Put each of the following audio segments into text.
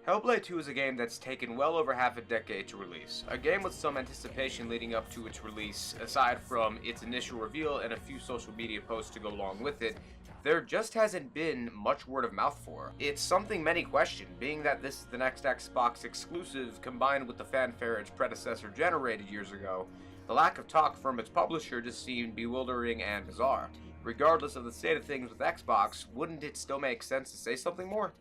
Hellblade 2 is a game that's taken well over half a decade to release. A game with some anticipation leading up to its release, aside from its initial reveal and a few social media posts to go along with it. There just hasn't been much word of mouth for. It's something many question, being that this is the next Xbox exclusive combined with the fanfare its predecessor generated years ago. The lack of talk from its publisher just seemed bewildering and bizarre. Regardless of the state of things with Xbox, wouldn't it still make sense to say something more?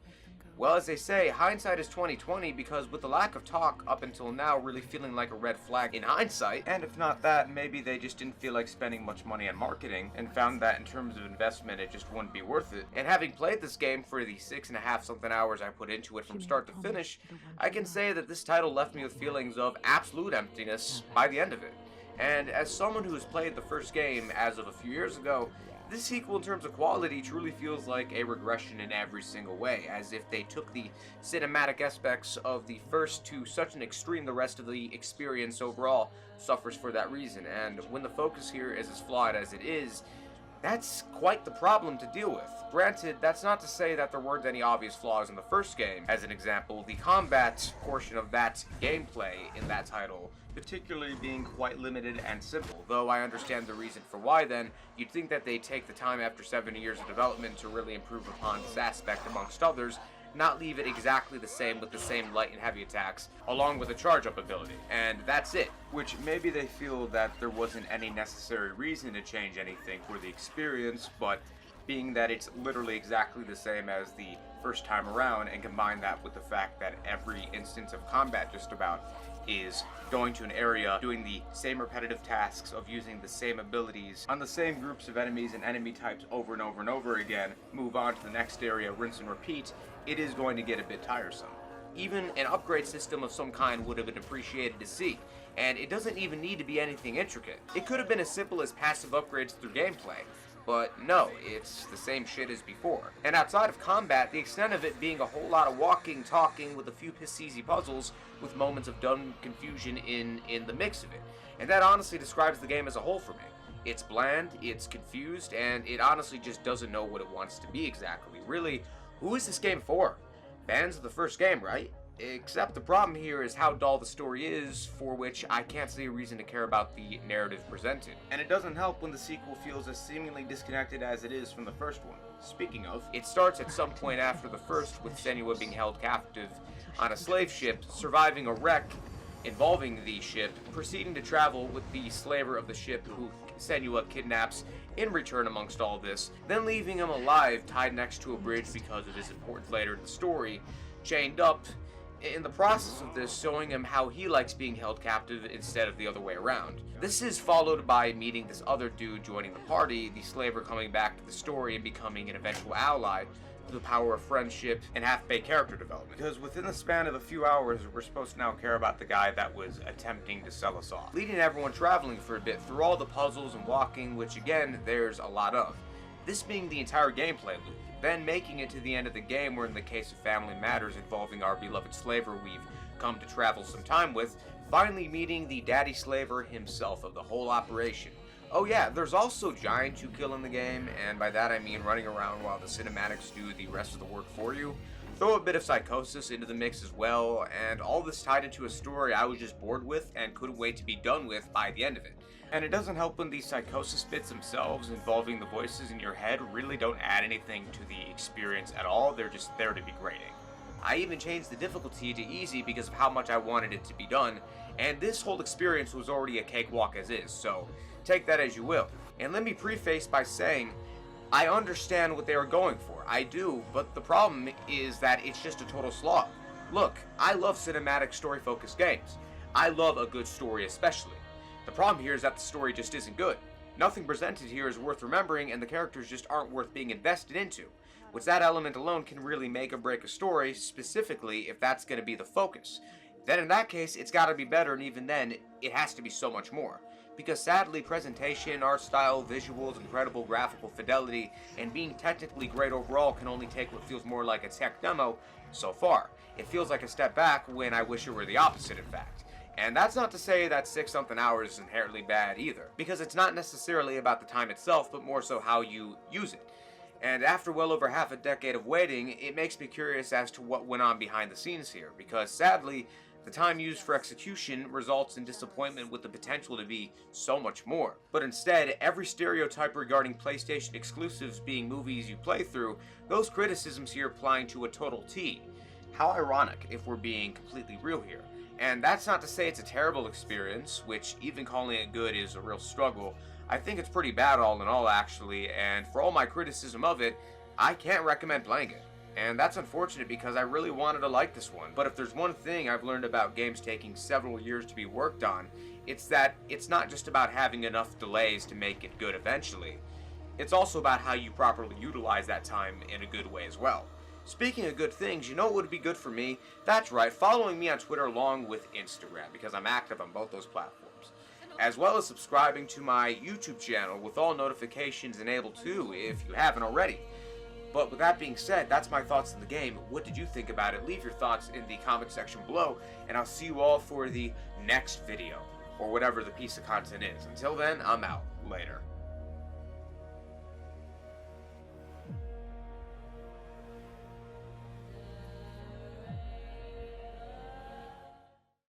Well, as they say, hindsight is 20/20, because with the lack of talk up until now really feeling like a red flag in hindsight, and if not that, maybe they just didn't feel like spending much money on marketing, and found that in terms of investment it just wouldn't be worth it. And having played this game for the 6.5 something hours I put into it from start to finish, I can say that this title left me with feelings of absolute emptiness by the end of it. And as someone who has played the first game as of a few years ago, this sequel in terms of quality truly feels like a regression in every single way, as if they took the cinematic aspects of the first to such an extreme the rest of the experience overall suffers for that reason. And when the focus here is as flawed as it is, that's quite the problem to deal with. Granted, that's not to say that there weren't any obvious flaws in the first game. As an example, the combat portion of that gameplay in that title, particularly being quite limited and simple. Though I understand the reason for why then, you'd think that they'd take the time after 7 years of development to really improve upon this aspect amongst others, not leave it exactly the same with the same light and heavy attacks, along with a charge-up ability. And that's it. Which maybe they feel that there wasn't any necessary reason to change anything for the experience, but being that it's literally exactly the same as the first time around, and combine that with the fact that every instance of combat just about is going to an area, doing the same repetitive tasks of using the same abilities on the same groups of enemies and enemy types over and over and over again, move on to the next area, rinse and repeat, it is going to get a bit tiresome. Even an upgrade system of some kind would have been appreciated to see, and it doesn't even need to be anything intricate. It could have been as simple as passive upgrades through gameplay, but no, it's the same shit as before. And outside of combat, the extent of it being a whole lot of walking, talking, with a few piss-easy puzzles, with moments of dumb confusion in the mix of it. And that honestly describes the game as a whole for me. It's bland, it's confused, and it honestly just doesn't know what it wants to be exactly. Really, who is this game for? Fans of the first game, right? Except the problem here is how dull the story is, for which I can't see a reason to care about the narrative presented. And it doesn't help when the sequel feels as seemingly disconnected as it is from the first one. Speaking of, it starts at some point after the first, with Senua being held captive on a slave ship, surviving a wreck involving the ship, proceeding to travel with the slaver of the ship who Senua kidnaps in return amongst all this, then leaving him alive tied next to a bridge because of his importance later in the story, chained up, in the process of this showing him how he likes being held captive instead of the other way around. This is followed by meeting this other dude joining the party, the slaver coming back to the story and becoming an eventual ally, the power of friendship and half-baked character development. Because within the span of a few hours, we're supposed to now care about the guy that was attempting to sell us off, leading everyone traveling for a bit through all the puzzles and walking, which again, there's a lot of. This being the entire gameplay loop, then making it to the end of the game where in the case of Family Matters involving our beloved slaver we've come to travel some time with, finally meeting the daddy slaver himself of the whole operation. Oh yeah, there's also Giant to kill in the game, and by that I mean running around while the cinematics do the rest of the work for you. Throw a bit of Psychosis into the mix as well, and all this tied into a story I was just bored with and couldn't wait to be done with by the end of it. And it doesn't help when these Psychosis bits themselves involving the voices in your head really don't add anything to the experience at all, they're just there to be grating. I even changed the difficulty to easy because of how much I wanted it to be done, and this whole experience was already a cakewalk as is, so take that as you will. And let me preface by saying, I understand what they were going for, I do, but the problem is that it's just a total slog. Look, I love cinematic story-focused games. I love a good story especially. The problem here is that the story just isn't good. Nothing presented here is worth remembering, and the characters just aren't worth being invested into, which that element alone can really make or break a story, specifically if that's going to be the focus. Then in that case, it's got to be better, and even then, it has to be so much more. Because sadly, presentation, art style, visuals, incredible graphical fidelity, and being technically great overall can only take what feels more like a tech demo so far. It feels like a step back when I wish it were the opposite, in fact. And that's not to say that 6-something hours is inherently bad either, because it's not necessarily about the time itself, but more so how you use it. And after well over half a decade of waiting, it makes me curious as to what went on behind the scenes here, because sadly, the time used for execution results in disappointment with the potential to be so much more. But instead, every stereotype regarding PlayStation exclusives being movies you play through, those criticisms here applying to a total T. How ironic, if we're being completely real here. And that's not to say it's a terrible experience, which even calling it good is a real struggle. I think it's pretty bad all in all, actually, and for all my criticism of it, I can't recommend playing it. And that's unfortunate because I really wanted to like this one. But if there's one thing I've learned about games taking several years to be worked on, it's that it's not just about having enough delays to make it good eventually. It's also about how you properly utilize that time in a good way as well. Speaking of good things, you know what would be good for me? That's right, following me on Twitter along with Instagram, because I'm active on both those platforms. As well as subscribing to my YouTube channel with all notifications enabled too, if you haven't already. But with that being said, that's my thoughts on the game. What did you think about it? Leave your thoughts in the comment section below, and I'll see you all for the next video, or whatever the piece of content is. Until then, I'm out. Later.